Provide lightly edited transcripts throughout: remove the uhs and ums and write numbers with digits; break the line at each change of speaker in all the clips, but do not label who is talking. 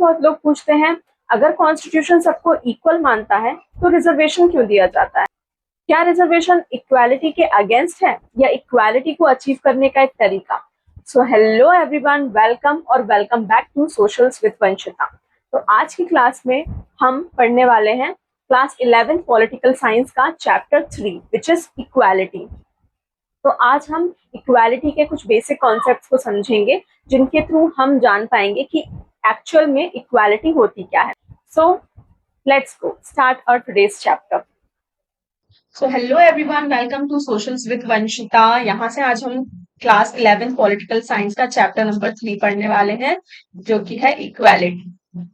बहुत लोग पूछते हैं, अगर कॉन्स्टिट्यूशन सबको इक्वल मानता है तो रिजर्वेशन क्यों दिया जाता है? क्या रिजर्वेशन इक्वालिटी के अगेंस्ट है या इक्वालिटी को अचीव करने का एक तरीका? सो हेलो एवरीवन, वेलकम और welcome back to socials with Vanshita. तो आज की क्लास में हम पढ़ने वाले हैं क्लास 11 पॉलिटिकल साइंस का चैप्टर 3 विच इज इक्वालिटी। तो आज हम इक्वालिटी के कुछ बेसिक कॉन्सेप्ट्स को समझेंगे जिनके थ्रू हम जान पाएंगे कि एक्चुअल में इक्वालिटी होती क्या है। So let's go start our today's chapter. So hello everyone, welcome to socials with Vanshita. यहाँ से आज हम क्लास 11 पॉलिटिकल साइंस का चैप्टर नंबर 3 पढ़ने वाले हैं जो कि है इक्वालिटी।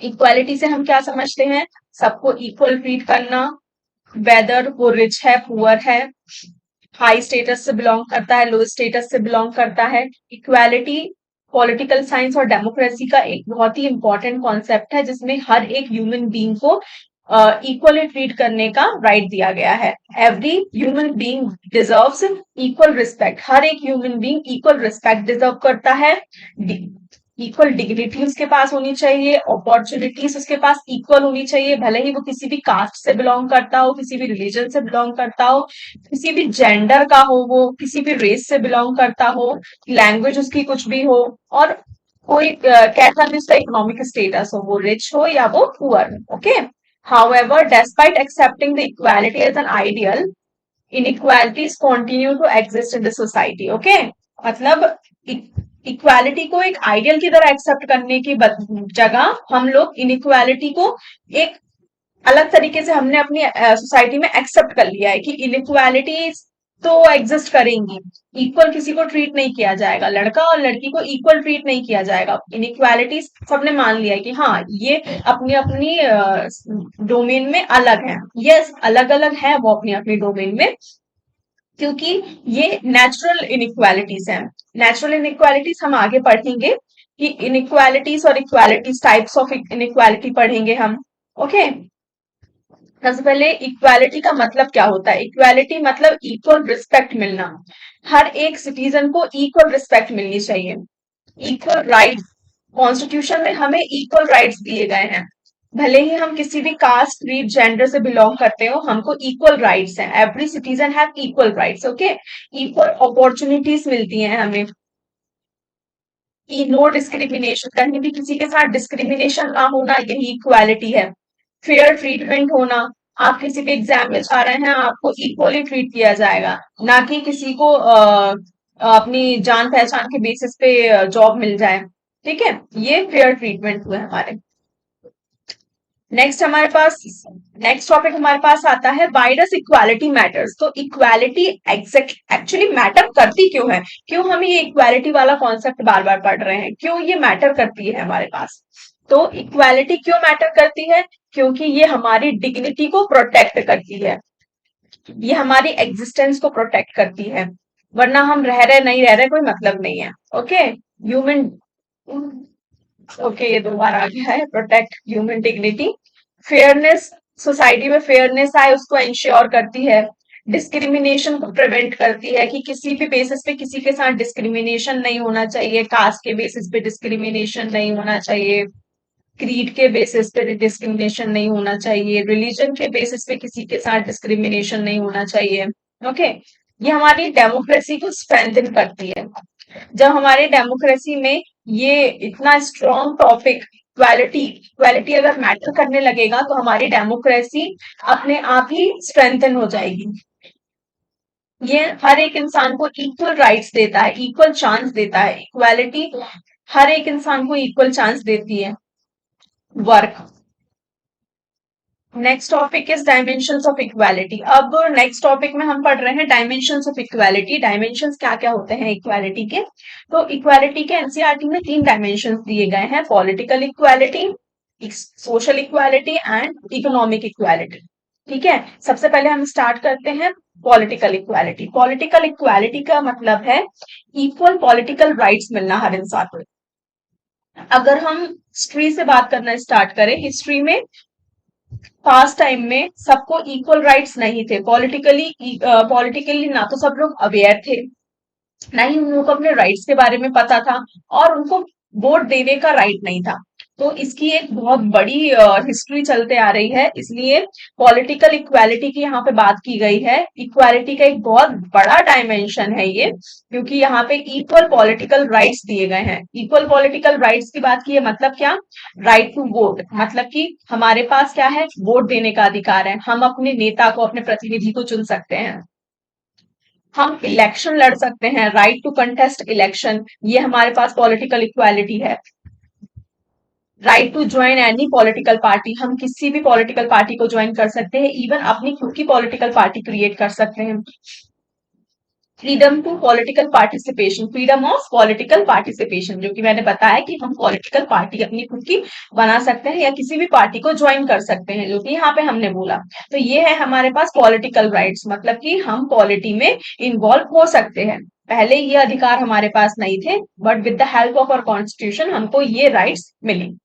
इक्वालिटी से हम क्या समझते हैं? सबको इक्वल ट्रीट करना, वेदर वो रिच है पुअर है, हाई स्टेटस से बिलोंग करता है लो स्टेटस से बिलोंग करता है। इक्वालिटी पॉलिटिकल साइंस और डेमोक्रेसी का एक बहुत ही इंपॉर्टेंट कॉन्सेप्ट है जिसमें हर एक ह्यूमन बीइंग को इक्वली ट्रीट करने का राइट दिया गया है। Every human being deserves equal respect. हर एक human being equal respect deserve करता है। इक्वल डिग्निटी उसके पास होनी चाहिए, अपॉर्चुनिटीज उसके पास इक्वल होनी चाहिए, भले ही वो किसी भी कास्ट से बिलोंग करता हो, किसी भी रिलीजन से बिलोंग करता हो, किसी भी जेंडर का हो, वो किसी भी रेस से बिलोंग करता हो, लैंग्वेज उसकी कुछ भी हो, और कोई कैसा भी उसका इकोनॉमिक स्टेटस हो, वो रिच हो या वो पुअर हो। Okay, however, despite accepting the equality as an ideal, inequalities continue to exist in the society. Okay, मतलब इक्वालिटी को एक आइडियल की तरह एक्सेप्ट करने की जगह हम लोग इनइक्वालिटी को एक अलग तरीके से हमने अपनी सोसाइटी में एक्सेप्ट कर लिया है कि इनइक्वालिटी तो एग्जिस्ट करेंगी, इक्वल किसी को ट्रीट नहीं किया जाएगा, लड़का और लड़की को इक्वल ट्रीट नहीं किया जाएगा। इनइक्वालिटी सबने मान लिया है कि हाँ ये अपनी अपनी डोमेन में अलग है। यस, अलग अलग है वो अपनी अपनी डोमेन में, क्योंकि ये नेचुरल इनइक्वालिटीज हैं। नेचुरल इनइक्वालिटीज हम आगे पढ़ेंगे कि इनइक्वालिटीज और इक्वालिटीज, टाइप्स ऑफ इनइक्वालिटी पढ़ेंगे हम। ओके, सबसे पहले इक्वालिटी का मतलब क्या होता है? इक्वालिटी मतलब इक्वल रिस्पेक्ट मिलना। हर एक सिटीजन को इक्वल रिस्पेक्ट मिलनी चाहिए। इक्वल राइट्स, कॉन्स्टिट्यूशन में हमें इक्वल राइट्स दिए गए हैं। भले ही हम किसी भी कास्ट, क्रीड, जेंडर से बिलोंग करते हो, हमको इक्वल राइट्स हैं। Every citizen have equal rights. Okay, equal opportunities मिलती हैं हमें। नो डिस्क्रिमिनेशन, कहीं भी किसी के साथ डिस्क्रिमिनेशन ना होना, यही इक्वालिटी है। फेयर ट्रीटमेंट होना, आप किसी भी एग्जाम में जा रहे हैं, आपको इक्वली ट्रीट किया जाएगा, ना कि किसी को अपनी जान पहचान के बेसिस पे जॉब मिल जाए। ठीक है, ये फेयर ट्रीटमेंट हुए हमारे। नेक्स्ट हमारे पास, नेक्स्ट टॉपिक हमारे पास आता है व्हाई डज इक्वालिटी मैटर्स। तो इक्वालिटी एक्चुअली मैटर करती क्यों है? क्यों हम ये इक्वालिटी वाला कॉन्सेप्ट बार बार पढ़ रहे हैं? क्यों ये मैटर करती है हमारे पास? तो इक्वालिटी क्यों मैटर करती है? क्योंकि ये हमारी डिग्निटी को प्रोटेक्ट करती है, ये हमारी एग्जिस्टेंस को प्रोटेक्ट करती है। वरना हम रह रहे नहीं रह रहे कोई मतलब नहीं है। ओके, ह्यूमन, ओके ये दो बार आ गया है। Protect human dignity, fairness, society में फेयरनेस आए उसको इंश्योर करती है। डिस्क्रिमिनेशन को प्रिवेंट करती है कि किसी भी बेसिस पे किसी के साथ डिस्क्रिमिनेशन नहीं होना चाहिए। कास्ट के बेसिस पे डिस्क्रिमिनेशन नहीं होना चाहिए, क्रीड के बेसिस पे डिस्क्रिमिनेशन नहीं होना चाहिए, रिलीजन के बेसिस पे किसी के साथ डिस्क्रिमिनेशन नहीं होना चाहिए। ओके, ये हमारी डेमोक्रेसी को स्ट्रेंथन करती है। जब हमारे डेमोक्रेसी में ये इतना स्ट्रॉन्ग टॉपिक इक्वालिटी अगर मैटर करने लगेगा तो हमारी डेमोक्रेसी अपने आप ही स्ट्रेंथन हो जाएगी। ये हर एक इंसान को इक्वल राइट्स देता है, इक्वल चांस देता है। इक्वालिटी हर एक इंसान को इक्वल चांस देती है। Work, next topic is dimensions of equality. अब नेक्स्ट टॉपिक में हम पढ़ रहे हैं डायमेंशंस ऑफ इक्वालिटी। डायमेंशंस क्या क्या होते हैं इक्वालिटी के? तो इक्वालिटी के एनसीईआरटी में 3 डायमेंशंस दिए गए हैं: political equality, social equality and economic equality. ठीक है, सबसे पहले हम स्टार्ट करते हैं पॉलिटिकल इक्वालिटी। पॉलिटिकल इक्वालिटी का मतलब है इक्वल पॉलिटिकल राइट्स मिलना हर इंसान को। अगर हम हिस्ट्री से बात करना स्टार्ट करें, हिस्ट्री में पास्ट टाइम में सबको इक्वल राइट्स नहीं थे। पॉलिटिकली ना तो सब लोग अवेयर थे, ना ही उन लोगों को अपने राइट्स के बारे में पता था, और उनको वोट देने का राइट नहीं था। तो इसकी एक बहुत बड़ी हिस्ट्री चलते आ रही है, इसलिए पॉलिटिकल इक्वालिटी की यहाँ पे बात की गई है। इक्वालिटी का एक बहुत बड़ा डायमेंशन है ये, क्योंकि यहाँ पे इक्वल पॉलिटिकल राइट्स दिए गए हैं। इक्वल पॉलिटिकल राइट्स की बात की है, मतलब क्या? राइट टू वोट, मतलब कि हमारे पास क्या है? वोट देने का अधिकार है। हम अपने नेता को, अपने प्रतिनिधि को चुन सकते हैं। हम इलेक्शन लड़ सकते हैं, राइट टू कंटेस्ट इलेक्शन, ये हमारे पास पॉलिटिकल इक्वालिटी है। Right to join any political party, हम किसी भी पॉलिटिकल पार्टी को ज्वाइन कर सकते हैं, इवन अपनी खुद की पॉलिटिकल पार्टी क्रिएट कर सकते हैं। Freedom to political participation, freedom of political participation, जो कि मैंने बताया कि हम पॉलिटिकल पार्टी अपनी खुद की बना सकते हैं या किसी भी पार्टी को ज्वाइन कर सकते हैं, जो कि यहाँ पे हमने बोला। तो ये है हमारे पास पॉलिटिकल राइट्स, मतलब कि हम पॉलिटी में इन्वॉल्व हो सकते हैं। पहले ये अधिकार हमारे पास नहीं थे, but with the help of our constitution हमको ये राइट्स मिली।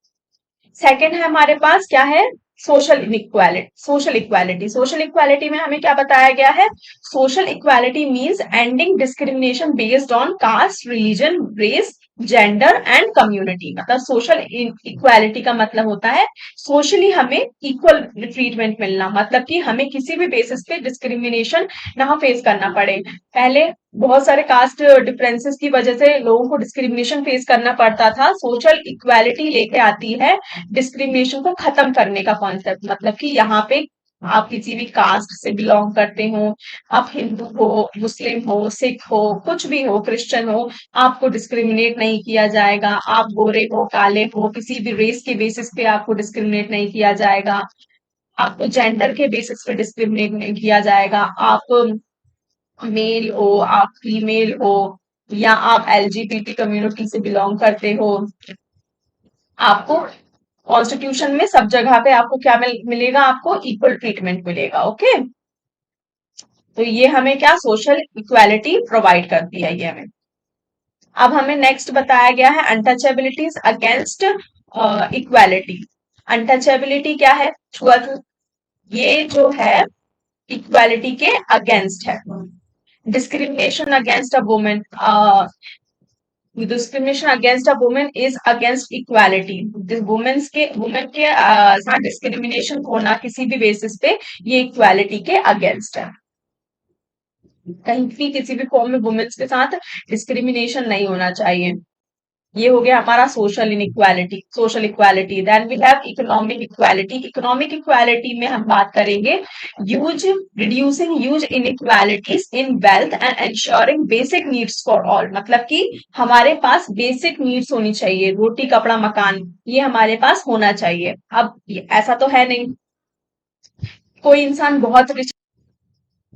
सेकंड है हमारे पास क्या है? Social inequality. सोशल इक्वालिटी में हमें क्या बताया गया है? Social equality means ending discrimination based on caste, religion, race, gender and community. मतलब सोशल इक्वालिटी का मतलब होता है सोशली हमें इक्वल ट्रीटमेंट मिलना, मतलब कि हमें किसी भी बेसिस पे डिस्क्रिमिनेशन ना फेस करना पड़े। पहले बहुत सारे कास्ट डिफरेंसेस की वजह से लोगों को डिस्क्रिमिनेशन फेस करना पड़ता था। सोशल इक्वालिटी लेके आती है डिस्क्रिमिनेशन को खत्म करने का कॉन्सेप्ट, मतलब कि यहाँ पे आप किसी भी कास्ट से बिलोंग करते हो, आप हिंदू हो, मुस्लिम हो, सिख हो, कुछ भी हो, क्रिश्चियन हो, आपको डिस्क्रिमिनेट नहीं किया जाएगा। आप गोरे हो, काले हो, किसी भी रेस के बेसिस पे आपको डिस्क्रिमिनेट नहीं किया जाएगा। आपको जेंडर के बेसिस पे डिस्क्रिमिनेट नहीं किया जाएगा। आप मेल हो, आप फीमेल हो, या आप एलजीबीटी कम्युनिटी से बिलोंग करते हो, आपको कॉन्स्टिट्यूशन में सब जगह पे आपको क्या मिलेगा? आपको इक्वल ट्रीटमेंट मिलेगा। ओके, तो ये हमें क्या सोशल इक्वालिटी प्रोवाइड करती है ये हमें। अब हमें नेक्स्ट बताया गया है अनटचेबिलिटीज अगेंस्ट इक्वालिटी। अनटचेबिलिटी क्या है? छुआछूत, ये जो है इक्वालिटी के अगेंस्ट है। Discrimination against a women, discrimination against a women is against equality. Women के साथ डिस्क्रिमिनेशन होना किसी भी बेसिस पे, ये इक्वालिटी के अगेंस्ट है। कहीं भी किसी भी फॉर्म में वुमेन्स के साथ डिस्क्रिमिनेशन नहीं होना चाहिए। ये हो गया हमारा social equality. Then we have economic equality. Economic equality में हम बात करेंगे use reducing use inequalities in wealth and ensuring basic needs for all, मतलब कि हमारे पास बेसिक नीड्स होनी चाहिए, रोटी कपड़ा मकान, ये हमारे पास होना चाहिए। अब ऐसा तो है नहीं, कोई इंसान बहुत रिच।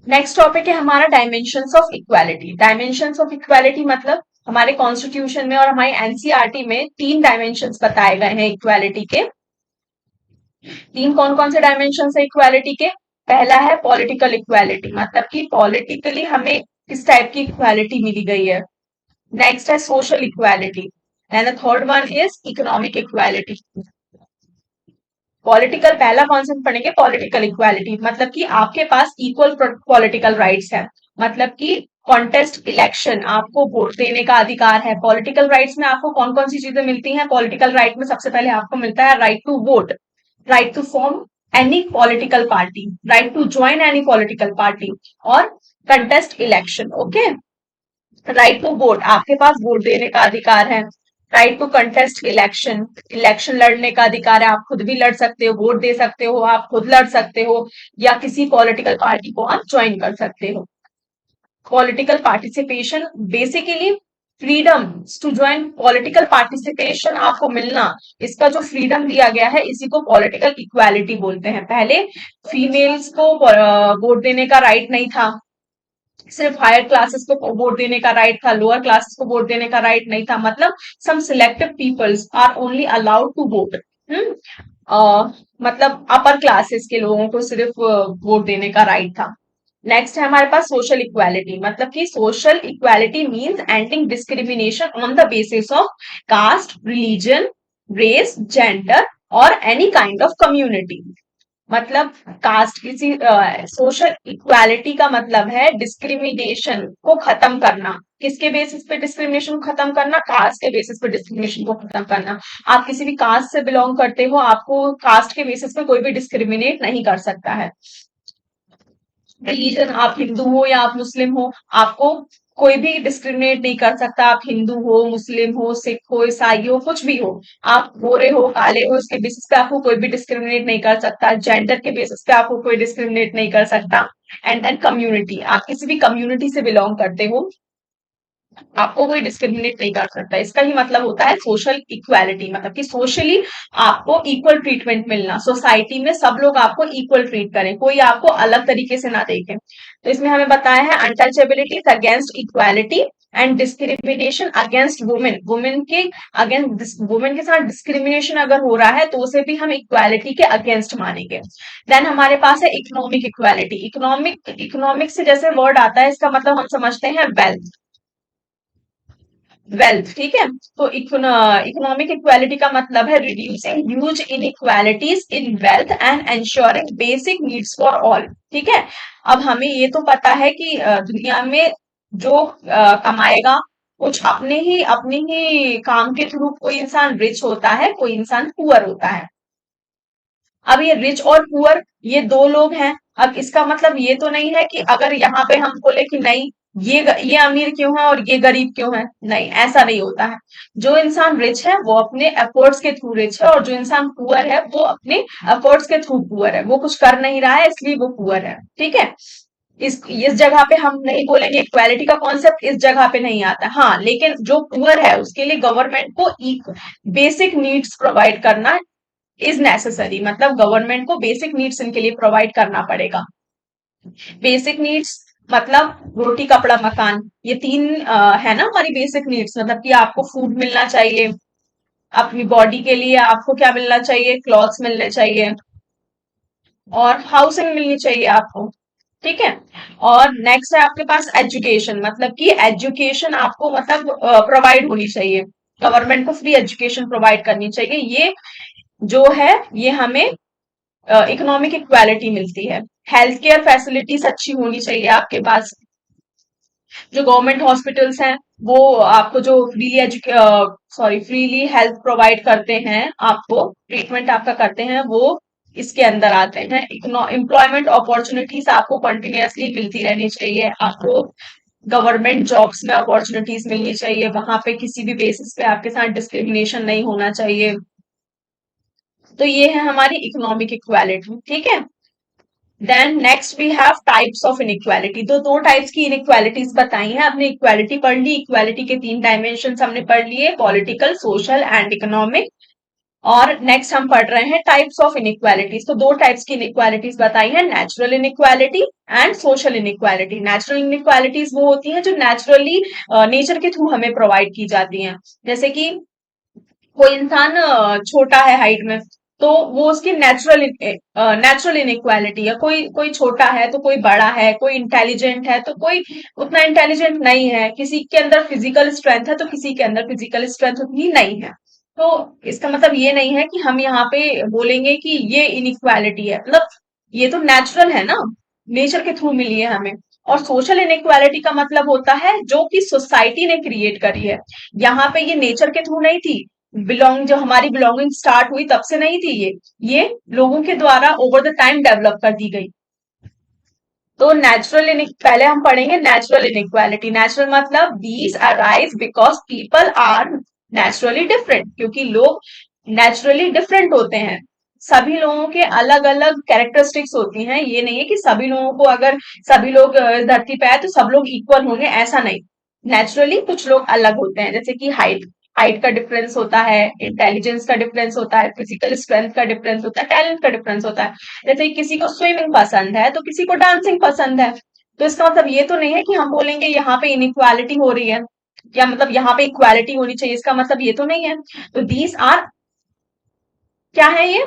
नेक्स्ट टॉपिक है हमारा dimensions of equality. Dimensions of equality मतलब हमारे कॉन्स्टिट्यूशन में और हमारी एनसीईआरटी में 3 डायमेंशंस बताए गए हैं इक्वालिटी के। 3 कौन कौन से डायमेंशंस है इक्वालिटी के? पहला है पॉलिटिकल इक्वालिटी, मतलब कि पॉलिटिकली हमें किस टाइप की इक्वालिटी मिली गई है। नेक्स्ट है social equality, and the third one is economic equality. Political पहला कॉन्सेप्ट पढ़ेंगे पॉलिटिकल इक्वालिटी, मतलब कि आपके पास इक्वल पॉलिटिकल राइट्स है, मतलब कि कॉन्टेस्ट इलेक्शन, आपको वोट देने का अधिकार है। पॉलिटिकल राइट्स में आपको कौन कौन सी चीजें मिलती हैं? पॉलिटिकल राइट में सबसे पहले आपको मिलता है right to vote, right to form any political party, right to join any political party, और contest election. Okay, right to vote, आपके पास वोट देने का अधिकार है। Right to contest election, election लड़ने का अधिकार है, आप खुद भी लड़ सकते हो, वोट दे सकते हो, आप खुद लड़ सकते हो, या किसी पॉलिटिकल पार्टी को आप ज्वाइन कर सकते हो। Political participation, basically freedom to join political participation आपको मिलना, इसका जो फ्रीडम दिया गया है इसी को पॉलिटिकल इक्वालिटी बोलते हैं। पहले फीमेल्स को वोट देने का राइट नहीं था, सिर्फ हायर क्लासेस को वोट देने का राइट था, लोअर क्लासेस को वोट देने का राइट नहीं था, मतलब some selective peoples are only allowed to vote. मतलब अपर क्लासेस के लोगों को सिर्फ वोट देने का राइट था। नेक्स्ट है हमारे पास सोशल इक्वालिटी, मतलब कि social equality means ending discrimination on the basis of caste, religion, race, gender और एनी काइंड ऑफ कम्युनिटी। मतलब कास्ट किसी सोशल इक्वालिटी का मतलब है डिस्क्रिमिनेशन को खत्म करना। किसके बेसिस पे डिस्क्रिमिनेशन को खत्म करना? कास्ट के बेसिस पे डिस्क्रिमिनेशन को खत्म करना। आप किसी भी कास्ट से बिलोंग करते हो, आपको कास्ट के बेसिस पे कोई भी डिस्क्रिमिनेट नहीं कर सकता है। रिलीजन, आप हिंदू हो या आप मुस्लिम हो, आपको कोई भी डिस्क्रिमिनेट नहीं कर सकता। आप हिंदू हो, मुस्लिम हो, सिख हो, ईसाई हो, कुछ भी हो, आप गोरे हो, काले हो, उसके बेसिस पे आपको कोई भी डिस्क्रिमिनेट नहीं कर सकता। जेंडर के बेसिस पे आपको कोई डिस्क्रिमिनेट नहीं कर सकता। एंड देन कम्युनिटी, आप किसी भी कम्युनिटी से बिलोंग करते हो, आपको कोई डिस्क्रिमिनेट नहीं कर सकता। इसका ही मतलब होता है सोशल इक्वालिटी, मतलब कि सोशली आपको इक्वल ट्रीटमेंट मिलना, सोसाइटी में सब लोग आपको इक्वल ट्रीट करें, कोई आपको अलग तरीके से ना देखे। तो इसमें हमें बताया है untouchability against equality and discrimination against women. Women के अगेंस्ट, वुमेन के साथ डिस्क्रिमिनेशन अगर हो रहा है तो उसे भी हम इक्वालिटी के अगेंस्ट मानेंगे। देन हमारे पास है इकोनॉमिक इक्वालिटी। इकोनॉमिक से जैसे वर्ड आता है, इसका मतलब हम समझते हैं वेल्थ। वेल्थ, ठीक है। तो इकोनॉमिक इक्वालिटी का मतलब है reducing huge inequalities in wealth and ensuring basic needs for all. ठीक है। अब हमें ये तो पता है कि दुनिया में जो कमाएगा, कुछ अपने ही काम के थ्रू कोई इंसान रिच होता है, कोई इंसान पुअर होता है। अब ये रिच और पुअर, ये दो लोग हैं। अब इसका मतलब ये तो नहीं है कि अगर यहाँ पे हम बोले कि नहीं, ये अमीर क्यों है और ये गरीब क्यों है, नहीं, ऐसा नहीं होता है। जो इंसान रिच है वो अपने एफर्ट्स के थ्रू रिच है, और जो इंसान पुअर है वो अपने एफर्ट्स के थ्रू पुअर है। वो कुछ कर नहीं रहा है इसलिए वो पुअर है। ठीक है। इस जगह पे हम नहीं बोलेंगे, इक्वालिटी का कॉन्सेप्ट इस जगह पे नहीं आता। हाँ, लेकिन जो पुअर है उसके लिए गवर्नमेंट को बेसिक नीड्स प्रोवाइड करना इज नेसेसरी, मतलब गवर्नमेंट को बेसिक नीड्स इनके लिए प्रोवाइड करना पड़ेगा। बेसिक नीड्स मतलब रोटी कपड़ा मकान, ये तीन है ना हमारी बेसिक नीड्स। मतलब कि आपको फूड मिलना चाहिए, अपनी बॉडी के लिए आपको क्या मिलना चाहिए, क्लॉथ्स मिलने चाहिए, और हाउसिंग मिलनी चाहिए आपको। ठीक है। और नेक्स्ट है आपके पास एजुकेशन, मतलब कि एजुकेशन आपको मतलब प्रोवाइड होनी चाहिए। गवर्नमेंट को फ्री एजुकेशन प्रोवाइड करनी चाहिए। ये जो है ये हमें इकोनॉमिक इक्वालिटी मिलती है। हेल्थ केयर फैसिलिटीज अच्छी होनी चाहिए आपके पास। जो गवर्नमेंट हॉस्पिटल्स हैं वो आपको जो फ्रीली हेल्थ प्रोवाइड करते हैं, आपको ट्रीटमेंट आपका करते हैं, वो इसके अंदर आते हैं। एम्प्लॉयमेंट अपॉर्चुनिटीज आपको कंटिन्यूअसली मिलती रहनी चाहिए। आपको गवर्नमेंट जॉब्स में अपॉर्चुनिटीज मिलनी चाहिए, वहां पे किसी भी बेसिस पे आपके साथ डिस्क्रिमिनेशन नहीं होना चाहिए। तो ये है हमारी इकोनॉमिक इक्वालिटी। ठीक है। Then next we have types of inequality. तो दो टाइप्स की इनइक्वालिटीज बताई हैं। हमने इक्वालिटी पढ़ ली, इक्वालिटी के तीन डायमेंशन हमने पढ़ लिए, पॉलिटिकल, सोशल एंड इकोनॉमिक। और नेक्स्ट हम पढ़ रहे हैं टाइप्स ऑफ इनइक्वालिटीज। तो दो टाइप्स की इनइक्वालिटीज बताई हैं, natural inequality and social inequality. Natural inequalities वो होती हैं जो नेचुरली नेचर के थ्रू हमें प्रोवाइड की जाती हैं। जैसे कि कोई इंसान छोटा है हाइट में, तो वो उसकी नेचुरल इनइक्वालिटी है। कोई कोई छोटा है तो कोई बड़ा है, कोई इंटेलिजेंट है तो कोई उतना इंटेलिजेंट नहीं है, किसी के अंदर फिजिकल स्ट्रेंथ है तो किसी के अंदर फिजिकल स्ट्रेंथ उतनी नहीं है। तो इसका मतलब ये नहीं है कि हम यहाँ पे बोलेंगे कि ये इनइक्वालिटी है, मतलब ये तो नेचुरल है ना, नेचर के थ्रू मिली है हमें। और सोशल इनइक्वालिटी का मतलब होता है जो कि सोसाइटी ने क्रिएट करी है। यहाँ पे ये नेचर के थ्रू नहीं थी, जो हमारी बिलोंगिंग स्टार्ट हुई तब से नहीं थी ये लोगों के द्वारा ओवर द टाइम डेवलप कर दी गई। तो पहले हम पढ़ेंगे नेचुरल इनइक्वालिटी। नेचुरल मतलब these arise because people are naturally different, क्योंकि लोग नेचुरली डिफरेंट होते हैं। सभी लोगों के अलग अलग कैरेक्टरिस्टिक्स होती हैं। ये नहीं है कि सभी लोगों को, अगर सभी लोग इस धरती पे आए तो सब लोग इक्वल होंगे, ऐसा नहीं। नेचुरली कुछ लोग अलग होते हैं, जैसे कि हाइट हाइट का डिफरेंस होता है, इंटेलिजेंस का डिफरेंस होता है, फिजिकल स्ट्रेंथ का डिफरेंस होता है, टैलेंट का डिफरेंस होता है। जैसे किसी को स्विमिंग पसंद है तो किसी को डांसिंग पसंद है। तो इसका मतलब ये तो नहीं है कि हम बोलेंगे यहाँ पे इनइक्वालिटी हो रही है, या मतलब यहाँ पे इक्वालिटी होनी चाहिए, इसका मतलब ये तो नहीं है। तो दीज आर, क्या है ये,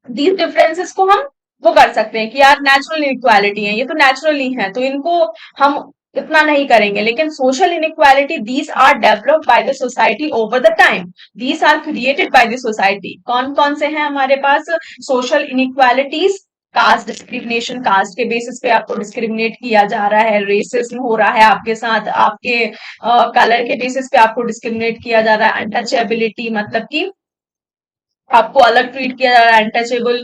दीज डिफरेंसेस को हम वो कर सकते हैं कि यार नेचुरल इक्वालिटी है, ये तो नेचुरली है, तो इनको हम इतना नहीं करेंगे। लेकिन social inequality these are developed by the society over the time, these are created by the society. कौन कौन से हैं हमारे पास social inequalities? Caste discrimination, caste के बेसिस पे आपको डिस्क्रिमिनेट किया जा रहा है, रेसिज्म हो रहा है आपके साथ, आपके कलर के बेसिस पे आपको डिस्क्रिमिनेट किया जा रहा है, अनटचेबिलिटी मतलब कि आपको अलग ट्रीट किया जा रहा है, अनटचेबल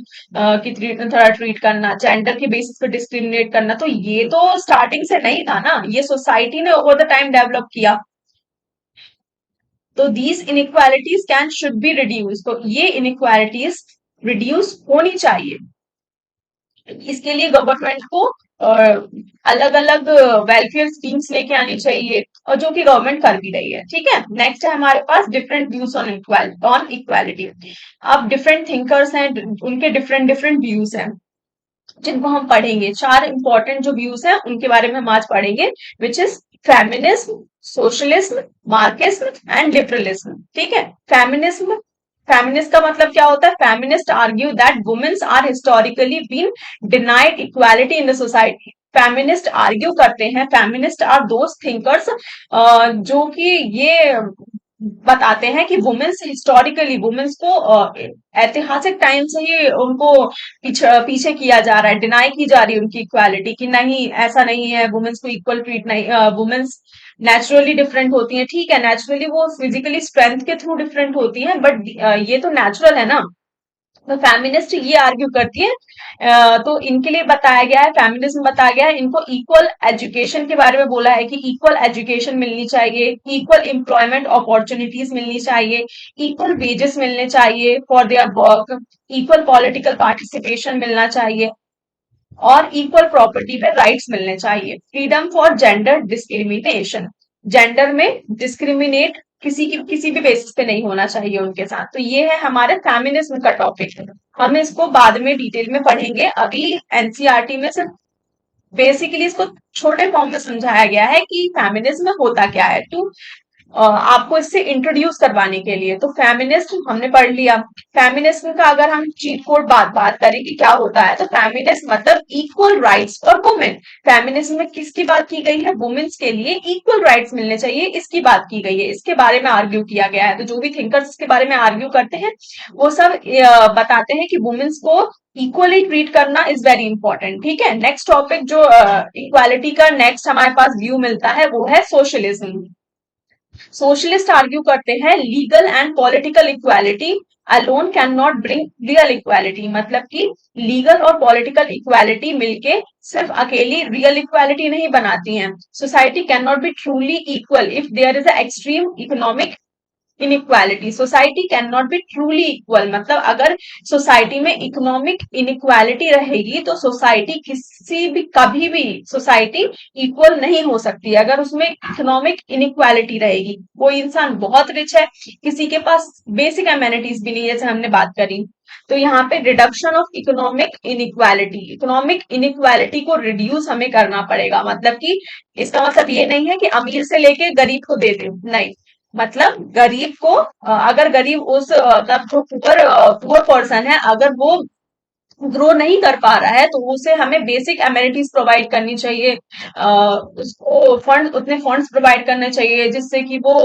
की थोड़ा ट्रीट करना, जेंडर के बेसिस पे डिस्क्रिमिनेट करना। तो ये तो स्टार्टिंग से नहीं था ना, ये सोसाइटी ने ओवर द टाइम डेवलप किया। तो these inequalities can should be reduce, तो ये इनइक्वालिटीज रिड्यूस होनी चाहिए। इसके लिए गवर्नमेंट को अलग अलग वेलफेयर स्कीम्स लेके आनी चाहिए, और जो कि गवर्नमेंट कर भी रही है। ठीक है, नेक्स्ट है हमारे पास डिफरेंट व्यूज ऑन इक्वालिटी। अब डिफरेंट थिंकर्स हैं, उनके डिफरेंट डिफरेंट व्यूज हैं जिनको हम पढ़ेंगे। चार इंपॉर्टेंट जो व्यूज हैं उनके बारे में हम आज पढ़ेंगे, which is feminism, socialism, Marxism and liberalism. ठीक है, फेमिनिज्म, फेमिनिस्ट का मतलब क्या होता है? Feminist argue that womens are historically been denied equality in the society. Feminist argue करते हैं, फेमिनिस्ट आर दोज थिंकर्स जो कि ये बताते हैं कि वुमेन्स हिस्टोरिकली, वुमेन्स को ऐतिहासिक टाइम से ही उनको पीछे किया जा रहा है, डिनाई की जा रही है उनकी इक्वालिटी, कि नहीं ऐसा नहीं है, वुमेन्स को इक्वल ट्रीट नहीं, वुमेन्स नेचुरली डिफरेंट होती हैं। ठीक है, नेचुरली वो फिजिकली स्ट्रेंथ के थ्रू डिफरेंट होती हैं, बट ये तो नेचुरल है ना। तो फेमिनिस्ट ये आर्ग्यू करती है, तो इनके लिए बताया गया है, फेमिनिज्म बताया गया है, इनको इक्वल एजुकेशन के बारे में बोला है कि इक्वल एजुकेशन मिलनी चाहिए, इक्वल एम्प्लॉयमेंट अपॉर्चुनिटीज मिलनी चाहिए, इक्वल वेजेस मिलने चाहिए for their work, equal political participation मिलना चाहिए, और इक्वल प्रॉपर्टी पे राइट्स मिलने चाहिए। Freedom for gender discrimination, gender में डिस्क्रिमिनेट किसी भी बेसिस पे नहीं होना चाहिए उनके साथ। तो ये है हमारे फेमिनिज्म का टॉपिक। हम इसको बाद में डिटेल में पढ़ेंगे, अभी एनसीईआरटी में सिर्फ बेसिकली इसको छोटे फॉर्म में समझाया गया है कि फेमिनिज्म होता क्या है, टू आपको इससे इंट्रोड्यूस करवाने के लिए। तो फेमिनिस्ट हमने पढ़ लिया। फेमिनिज्म का अगर हम चीट कोड बात करें कि क्या होता है, तो फेमिनिस्ट मतलब equal rights for women. Feminism में किसकी बात की गई है? वुमेन्स के लिए इक्वल राइट्स मिलने चाहिए, इसकी बात की गई है, इसके बारे में आर्ग्यू किया गया है। तो जो भी थिंकर्स इसके बारे में आर्ग्यू करते हैं वो सब बताते हैं कि वुमेन्स को इक्वली ट्रीट करना इज वेरी इंपॉर्टेंट। ठीक है, नेक्स्ट टॉपिक जो इक्वालिटी का नेक्स्ट हमारे पास व्यू मिलता है वो है सोशलिज्म। सोशलिस्ट आर्ग्यू करते हैं legal and political equality alone can not bring real equality, मतलब कि लीगल और पॉलिटिकल इक्वालिटी मिलके सिर्फ अकेली रियल इक्वालिटी नहीं बनाती हैं। Society can not be truly equal if there is a extreme economic inequality. Society can not be truly equal, मतलब अगर सोसाइटी में इकोनॉमिक इनइक्वालिटी रहेगी तो सोसाइटी किसी भी कभी भी सोसाइटी इक्वल नहीं हो सकती अगर उसमें इकोनॉमिक इनइक्वालिटी रहेगी। कोई इंसान बहुत रिच है, किसी के पास बेसिक एमेनिटीज भी नहीं, जैसे हमने बात करी। तो यहाँ पे reduction of economic inequality, economic inequality को रिड्यूस हमें करना पड़ेगा। मतलब कि इसका मतलब ये नहीं है कि अमीर से लेके गरीब को दे दे, नहीं, मतलब गरीब को अगर गरीब उस मतलब जो पुअर पर्सन है अगर वो ग्रो नहीं कर पा रहा है तो उसे हमें बेसिक एमिनिटीज प्रोवाइड करनी चाहिए, उसको फंड उतने फंड्स प्रोवाइड करने चाहिए जिससे कि वो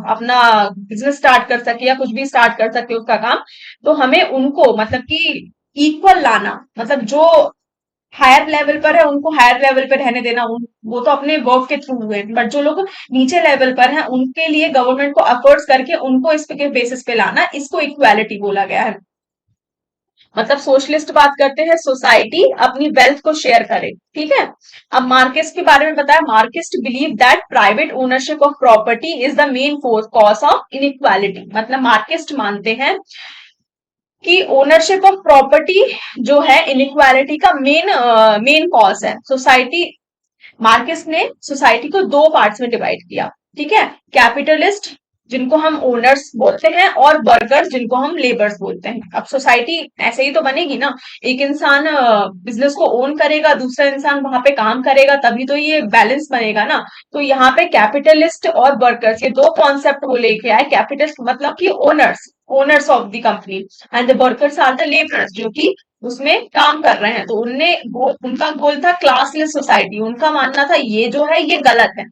अपना बिजनेस स्टार्ट कर सके या कुछ भी स्टार्ट कर सके उसका काम। तो हमें उनको मतलब कि इक्वल लाना, मतलब जो हायर लेवल पर है उनको हायर लेवल पर रहने देना, वो तो अपने वर्क के थ्रू हुए, बट जो लोग नीचे लेवल पर हैं उनके लिए गवर्नमेंट को एफर्ट्स करके उनको इस पे बेसिस पे लाना, इसको इक्वालिटी बोला गया है। मतलब सोशलिस्ट बात करते हैं सोसाइटी अपनी वेल्थ को शेयर करे। ठीक है, अब मार्क्सिस्ट के बारे में बताया। Marxist believe that private ownership of property is the main cause of inequality. मतलब मार्क्सिस्ट मानते हैं कि ओनरशिप ऑफ प्रॉपर्टी जो है इनइक्वालिटी का मेन कॉज है। सोसाइटी, मार्क्सिस्ट ने सोसाइटी को दो पार्ट्स में डिवाइड किया। ठीक है, कैपिटलिस्ट जिनको हम ओनर्स बोलते हैं और वर्कर्स जिनको हम लेबर्स बोलते हैं। अब सोसाइटी ऐसे ही तो बनेगी ना, एक इंसान बिजनेस को ओन करेगा, दूसरा इंसान वहां पे काम करेगा, तभी तो ये बैलेंस बनेगा ना। तो यहाँ पे कैपिटलिस्ट और वर्कर्स ये दो कॉन्सेप्ट वो लेके आए। कैपिटलिस्ट मतलब कि owners, owners of the company and the workers are the labourers, जो कि उसमें काम कर रहे हैं। तो उनका गोल था क्लासलेस सोसाइटी। उनका मानना था ये जो है ये गलत है,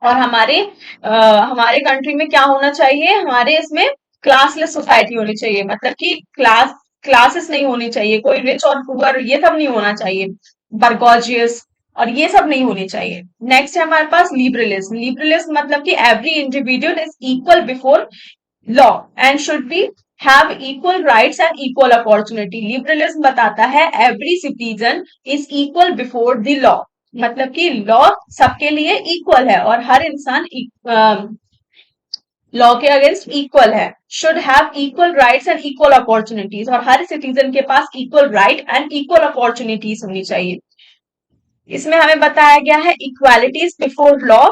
और हमारे कंट्री में क्या होना चाहिए, हमारे इसमें क्लासलेस सोसाइटी होनी चाहिए, मतलब कि क्लासेस नहीं होनी चाहिए, कोई रिच और पुअर ये सब नहीं होना चाहिए, बर्गोजियस और ये सब नहीं होनी चाहिए। नेक्स्ट है हमारे पास लिबरलिज्म। लिबरलिज्म मतलब कि every individual is equal before law and should be have equal rights and equal opportunity. Liberalism बताता है every citizen is equal before the law, मतलब कि लॉ सबके लिए इक्वल है और हर इंसान लॉ के अगेंस्ट इक्वल है। Should have equal rights and equal opportunities, और हर सिटीजन के पास equal right and equal opportunities होनी चाहिए। इसमें हमें बताया गया है equalities before law,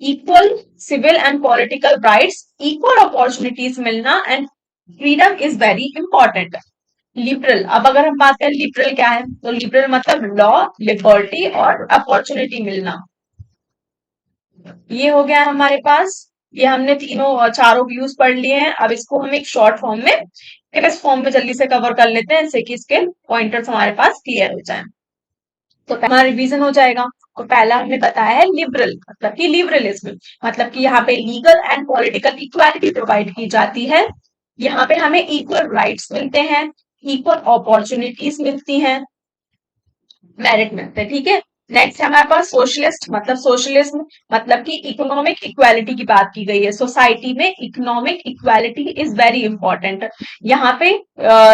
equal civil and political rights, equal opportunities मिलना and freedom is very important. Liberal, अब अगर हम बात करें लिबरल क्या है, तो लिबरल मतलब लॉ, लिबर्टी और अपॉर्चुनिटी मिलना। ये हो गया हमारे पास, ये हमने तीनों चारों व्यूज पढ़ लिए हैं। अब इसको हम एक शॉर्ट फॉर्म में, इस फॉर्म में जल्दी से कवर कर लेते हैं, जिससे कि इसके पॉइंटर्स हमारे पास क्लियर हो जाए। तो हमारा रिवीजन हो जाएगा। तो पहला हमने बताया है लिबरल, मतलब कि लिबरलिज्म, मतलब कि यहाँ पे legal and political equality provide की जाती है। यहाँ पे हमें इक्वल राइट्स मिलते हैं, इक्वल अपॉर्चुनिटीज मिलती हैं, मेरिट मिलते हैं, ठीक है। नेक्स्ट है हमारे पास सोशलिस्ट, मतलब सोशलिज्म मतलब कि इकोनॉमिक इक्वालिटी की बात की गई है। सोसाइटी में economic equality is very important. यहाँ पे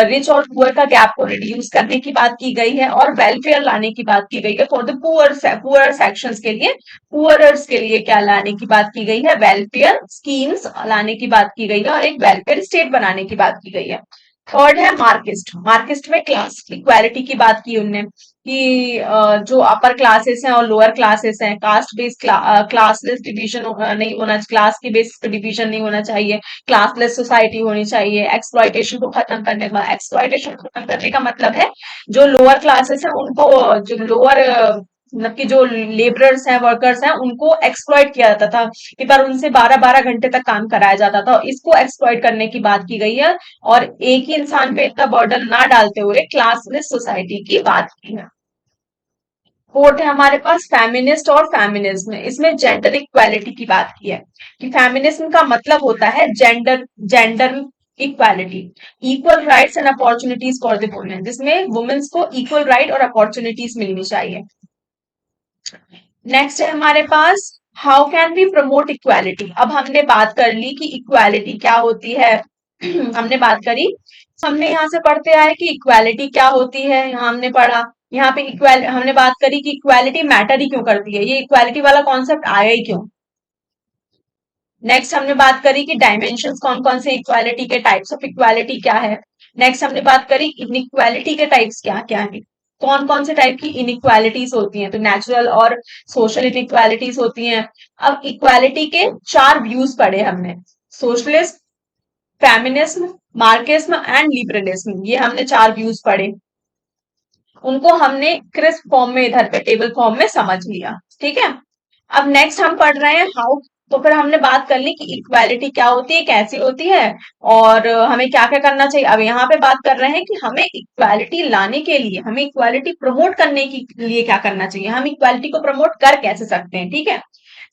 रिच और पुअर का गैप को रिड्यूस करने की बात की गई है और वेलफेयर लाने की बात की गई है फॉर द पुअर सेक्शंस के लिए, पुअरर्स के लिए क्या लाने की बात की गई है, वेलफेयर स्कीम्स लाने की बात की गई है और एक वेलफेयर स्टेट बनाने की बात की गई है। थर्ड है मार्क्सिस्ट। मार्क्सिस्ट में क्लास इक्वालिटी की बात की उनने कि जो अपर क्लासेस हैं और लोअर क्लासेस हैं, कास्ट बेस्ड क्लासलेस डिवीजन नहीं होना, क्लास के बेस पे डिवीजन नहीं होना चाहिए, क्लासलेस सोसाइटी होनी चाहिए। एक्सप्लॉइटेशन को खत्म करने का, एक्सप्लॉइटेशन खत्म करने का मतलब है जो लोअर क्लासेस है उनको, जो लोअर मतलब कि जो लेबरर्स हैं, वर्कर्स हैं, उनको एक्सप्लॉइट किया जाता था कि पर उनसे 12-12 घंटे तक काम कराया जाता था, इसको एक्सप्लॉइट करने की बात की गई है और एक ही इंसान पे इतना बर्डन ना डालते हुए क्लासलेस सोसाइटी की बात की है। फोर्थ है हमारे पास फेमिनिस्ट और फेमिनिज्म। इसमें जेंडर इक्वालिटी की बात की है कि फेमिनिज्म का मतलब होता है gender gender equality, equal rights and opportunities for the women, जिसमें वुमेन्स को इक्वल राइट और अपॉर्चुनिटीज मिलनी चाहिए। नेक्स्ट है हमारे पास how can we promote equality. अब हमने बात कर ली कि इक्वालिटी क्या होती है, हमने बात करी, हमने यहाँ से पढ़ते आए कि इक्वालिटी क्या होती है, यहाँ हमने पढ़ा, यहाँ पे इक्वाल हमने बात करी कि इक्वालिटी मैटर ही क्यों करती है, ये इक्वालिटी वाला कॉन्सेप्ट आया ही क्यों। नेक्स्ट हमने बात करी कि डायमेंशंस कौन कौन से इक्वालिटी के, टाइप्स ऑफ इक्वालिटी क्या है। नेक्स्ट हमने बात करी इनइक्वालिटी के टाइप्स क्या क्या है, कौन कौन से टाइप की इनइक्वालिटीज होती हैं, तो नेचुरल और सोशल इनइक्वालिटीज होती हैं। अब इक्वालिटी के 4 व्यूज पढ़े हमने, socialist, feminism, Marxism and liberalism, ये हमने 4 व्यूज पढ़े, उनको हमने क्रिस्प फॉर्म में इधर पे टेबल फॉर्म में समझ लिया, ठीक है। अब नेक्स्ट हम पढ़ रहे हैं हाउ, तो फिर हमने बात कर ली कि इक्वालिटी क्या होती है, कैसी होती है और हमें क्या क्या करना चाहिए। अब यहाँ पे बात कर रहे हैं कि हमें इक्वालिटी लाने के लिए, हमें इक्वालिटी प्रमोट करने के लिए क्या करना चाहिए, हम इक्वालिटी को प्रमोट कर कैसे सकते हैं, ठीक है।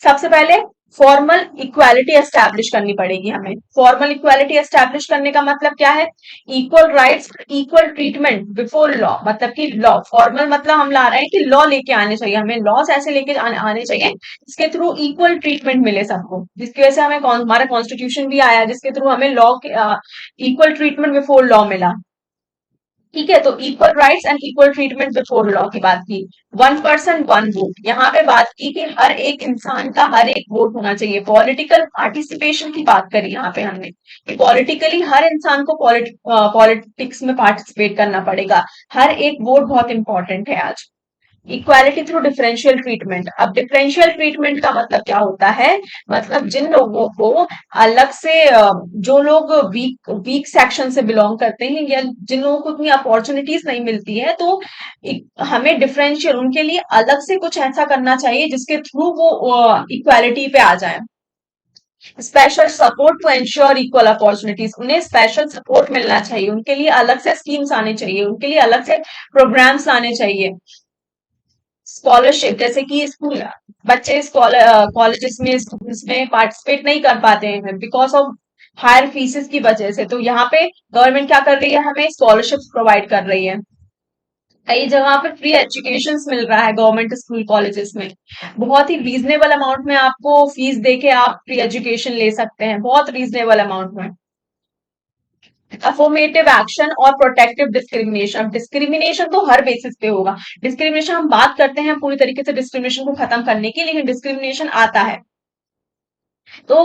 सबसे पहले फॉर्मल इक्वालिटी एस्टैब्लिश करनी पड़ेगी हमें। फॉर्मल इक्वालिटी एस्टैब्लिश करने का मतलब क्या है, equal rights, equal treatment before law, मतलब कि लॉ, फॉर्मल मतलब हम ला रहे हैं कि लॉ लेके आने चाहिए, हमें लॉस ऐसे लेके आने चाहिए जिसके थ्रू इक्वल ट्रीटमेंट मिले सबको, जिसकी वजह से हमें हमारा कॉन्स्टिट्यूशन भी आया जिसके थ्रू हमें law equal treatment before law मिला, ठीक है। तो equal rights and equal treatment before law की बात की। 1 पर्सन 1 वोट, यहाँ पे बात की कि हर एक इंसान का हर एक वोट होना चाहिए। पॉलिटिकल पार्टिसिपेशन की बात करी यहाँ पे हमने कि पॉलिटिकली हर इंसान को पॉलिटिक्स में पार्टिसिपेट करना पड़ेगा, हर एक वोट बहुत इंपॉर्टेंट है आज। Equality through differential treatment. अब डिफरेंशियल ट्रीटमेंट का मतलब क्या होता है, मतलब जिन लोगों को अलग से जो लोग वीक सेक्शन से बिलोंग करते हैं या जिन लोगों को उतनी अपॉर्चुनिटीज नहीं मिलती है, तो हमें डिफरेंशियल उनके लिए अलग से कुछ ऐसा करना चाहिए जिसके थ्रू वो इक्वालिटी पे आ जाए। Special support to ensure equal opportunities, उन्हें स्पेशल सपोर्ट मिलना चाहिए, उनके लिए अलग से स्कीम्स आने चाहिए, उनके लिए अलग से प्रोग्राम्स आने चाहिए। स्कॉलरशिप, जैसे कि स्कूल बच्चे कॉलेजेस में स्कूल्स में पार्टिसिपेट नहीं कर पाते हैं बिकॉज ऑफ हायर फीसेस की वजह से, तो यहाँ पे गवर्नमेंट क्या कर रही है, हमें स्कॉलरशिप प्रोवाइड कर रही है। कई जगह पे फ्री एजुकेशन मिल रहा है गवर्नमेंट स्कूल कॉलेजेस में, बहुत ही रीजनेबल अमाउंट में आपको फीस देके आप फ्री एजुकेशन ले सकते हैं, बहुत रीजनेबल अमाउंट में। अफर्मेटिव एक्शन और प्रोटेक्टिव डिस्क्रिमिनेशन, डिस्क्रिमिनेशन तो हर बेसिस पे होगा, डिस्क्रिमिनेशन हम बात करते हैं पूरी तरीके से डिस्क्रिमिनेशन को खत्म करने की, लेकिन डिस्क्रिमिनेशन आता है तो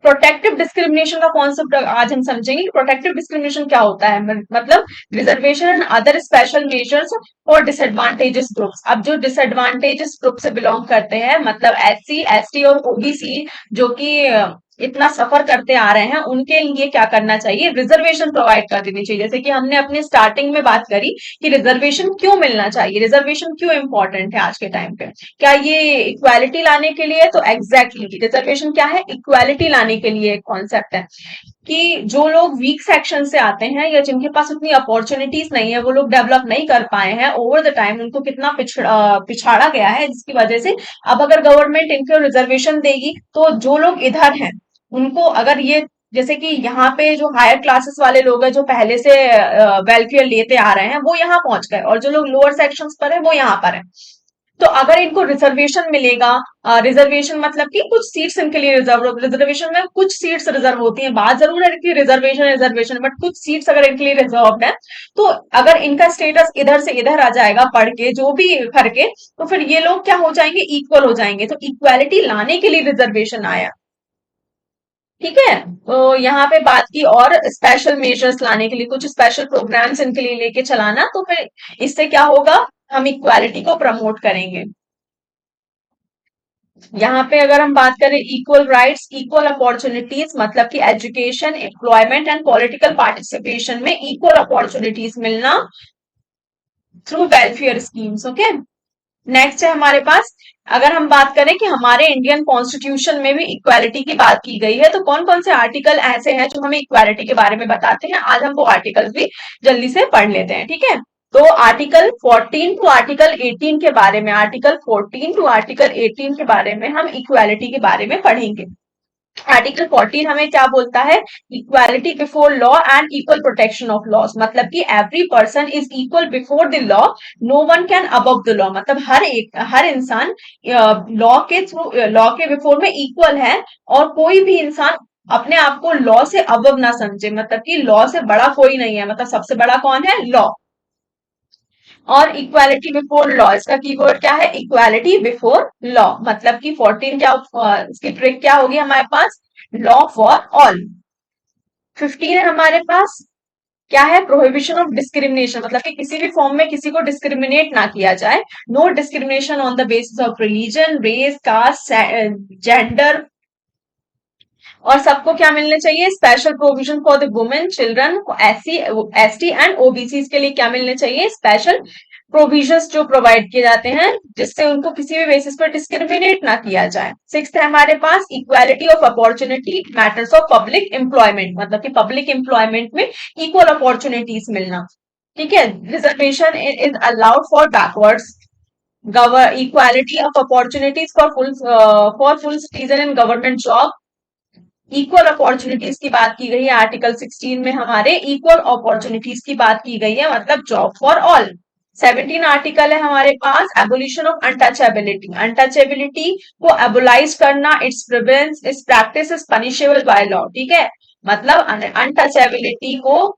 प्रोटेक्टिव डिस्क्रिमिनेशन का कॉन्सेप्ट आज हम समझेंगे कि प्रोटेक्टिव डिस्क्रिमिनेशन क्या होता है, मतलब reservation and other special measures for disadvantages groups. अब जो डिसएडवांटेजेस ग्रुप से बिलोंग करते हैं, मतलब एससी एसटी और ओबीसी, जो कि इतना सफर करते आ रहे हैं, उनके लिए क्या करना चाहिए, रिजर्वेशन प्रोवाइड कर देनी चाहिए। जैसे कि हमने अपने स्टार्टिंग में बात करी कि रिजर्वेशन क्यों मिलना चाहिए, रिजर्वेशन क्यों इंपॉर्टेंट है आज के टाइम पे, क्या ये इक्वालिटी लाने के लिए, तो एग्जैक्टली रिजर्वेशन क्या है, इक्वालिटी लाने के लिए एक कॉन्सेप्ट है कि जो लोग वीक सेक्शन से आते हैं या जिनके पास उतनी अपॉर्चुनिटीज नहीं है, वो लोग डेवलप नहीं कर पाए हैं ओवर द टाइम, उनको कितना पिछाड़ा गया है, जिसकी वजह से अब अगर गवर्नमेंट इनको रिजर्वेशन देगी तो जो लोग इधर हैं उनको, अगर ये जैसे कि यहाँ पे जो हायर क्लासेस वाले लोग हैं जो पहले से वेलफेयर लेते आ रहे हैं वो यहाँ पहुंच गए, और जो लोग लोअर सेक्शंस पर है वो यहाँ पर है, तो अगर इनको रिजर्वेशन मिलेगा, रिजर्वेशन मतलब कि कुछ सीट्स इनके लिए रिजर्व, रिजर्वेशन में कुछ सीट्स रिजर्व होती हैं, बात जरूर है कि रिजर्वेशन रिजर्वेशन, बट कुछ सीट्स अगर इनके लिए रिजर्व है, तो अगर इनका स्टेटस इधर से इधर आ जाएगा पढ़ के जो भी करके, तो फिर ये लोग क्या हो जाएंगे, इक्वल हो जाएंगे, तो इक्वालिटी लाने के लिए रिजर्वेशन आया। ठीक है, तो यहाँ पे बात की और स्पेशल मेजर्स लाने के लिए, कुछ स्पेशल प्रोग्राम्स इनके लिए लेके चलाना, तो फिर इससे क्या होगा, हम इक्वालिटी को प्रमोट करेंगे। यहाँ पे अगर हम बात करें इक्वल राइट्स इक्वल अपॉर्चुनिटीज, मतलब कि education employment and political participation में इक्वल अपॉर्चुनिटीज मिलना through welfare schemes. Okay, next है हमारे पास, अगर हम बात करें कि हमारे इंडियन कॉन्स्टिट्यूशन में भी इक्वालिटी की बात की गई है, तो कौन कौन से आर्टिकल ऐसे हैं जो हमें इक्वालिटी के बारे में बताते हैं, आज हम वो आर्टिकल्स भी जल्दी से पढ़ लेते हैं। ठीक है, तो आर्टिकल 14 टू आर्टिकल 18 के बारे में, आर्टिकल 14 टू आर्टिकल 18 के बारे में हम इक्वालिटी के बारे में पढ़ेंगे। आर्टिकल 14 हमें क्या बोलता है, equality before law and equal protection of laws, मतलब कि every person is equal before the law, no one can above the law, मतलब हर इंसान लॉ के थ्रू, लॉ के बिफोर में इक्वल है, और कोई भी इंसान अपने आप को लॉ से अबव ना समझे, मतलब कि लॉ से बड़ा कोई नहीं है, मतलब सबसे बड़ा कौन है, लॉ। और इक्वालिटी बिफोर लॉ, इसका कीवर्ड क्या है, इक्वालिटी बिफोर लॉ, मतलब कि 14 क्या, इसकी ट्रिक क्या होगी हमारे पास, लॉ फॉर ऑल। 15 है हमारे पास, क्या है, प्रोहिबिशन ऑफ डिस्क्रिमिनेशन, मतलब कि किसी भी फॉर्म में किसी को डिस्क्रिमिनेट ना किया जाए, no discrimination on the basis of religion race caste gender, और सबको क्या मिलने चाहिए, special provision for the women children SC ST and OBC के लिए क्या मिलने चाहिए, स्पेशल प्रोविजंस जो प्रोवाइड किए जाते हैं, जिससे उनको किसी भी बेसिस पर डिस्क्रिमिनेट ना किया जाए। 6th है हमारे पास, equality of opportunity matters of public employment, मतलब कि पब्लिक एम्प्लॉयमेंट में इक्वल अपॉर्चुनिटीज मिलना। ठीक है, reservation is allowed for backwards, equality of opportunities for full citizen in government job, equal opportunities की बात की गई है आर्टिकल 16 में, हमारे इक्वल अपॉर्चुनिटीज की बात की गई है, मतलब जॉब फॉर ऑल। 17 आर्टिकल है हमारे पास, एबोलिशन ऑफ अनटचेबिलिटी, अनटचेबिलिटी को एबोलाइज करना, it's prevalence it's practice is punishable by law. ठीक है, मतलब अनटचेबिलिटी को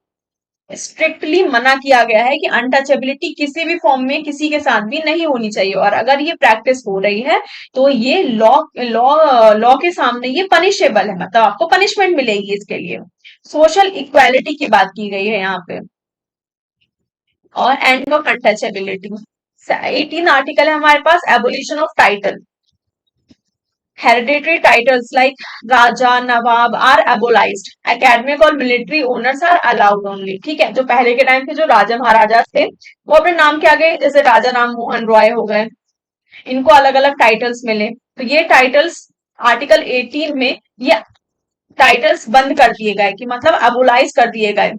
स्ट्रिक्टली मना किया गया है कि अनटचेबिलिटी किसी भी फॉर्म में किसी के साथ भी नहीं होनी चाहिए, और अगर ये प्रैक्टिस हो रही है तो ये लॉ लॉ लॉ के सामने ये पनिशेबल है, मतलब आपको पनिशमेंट मिलेगी इसके लिए। सोशल इक्वालिटी की बात की गई है यहाँ पे, और एंड ऑफ अनटचेबिलिटी। 18 आर्टिकल है हमारे पास, abolition of title, hereditary titles like raja nawab are abolished, academic और military honours are allowed only. ठीक है, जो पहले के टाइम पे जो राजा महाराजा थे वो अपने नाम के आगे, जैसे राजा राम मोहन रॉय हो गए, इनको अलग अलग टाइटल्स मिले, तो ये टाइटल्स आर्टिकल 18 में ये
टाइटल्स बंद कर दिए गए, कि मतलब एबोलाइज कर दिए गए,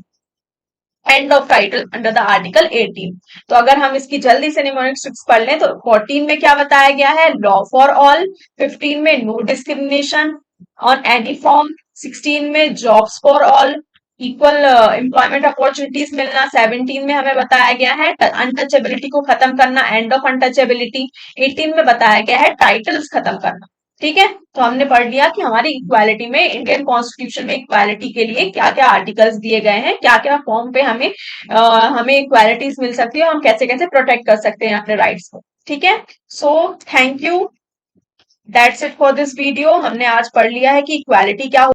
end of title under the article 18। तो अगर हम इसकी जल्दी से निमोनिक्स पढ़ लें तो 14 में क्या बताया गया है, लॉ फॉर ऑल। 15 में no discrimination on any form. 16 में jobs for all, equal employment opportunities मिलना। 17 में हमें बताया गया है अनटचेबिलिटी को खत्म करना, एंड ऑफ अनटचेबिलिटी। 18 में बताया गया है टाइटल्स खत्म करना। ठीक है, तो हमने पढ़ लिया कि हमारी इक्वालिटी में, इंडियन कॉन्स्टिट्यूशन में इक्वालिटी के लिए क्या क्या आर्टिकल्स दिए गए हैं, क्या क्या फॉर्म पे हमें इक्वालिटीज मिल सकती है, हम कैसे कैसे प्रोटेक्ट कर सकते हैं अपने राइट्स को। ठीक है, so thank you, that's it for this video. हमने आज पढ़ लिया है कि इक्वालिटी क्या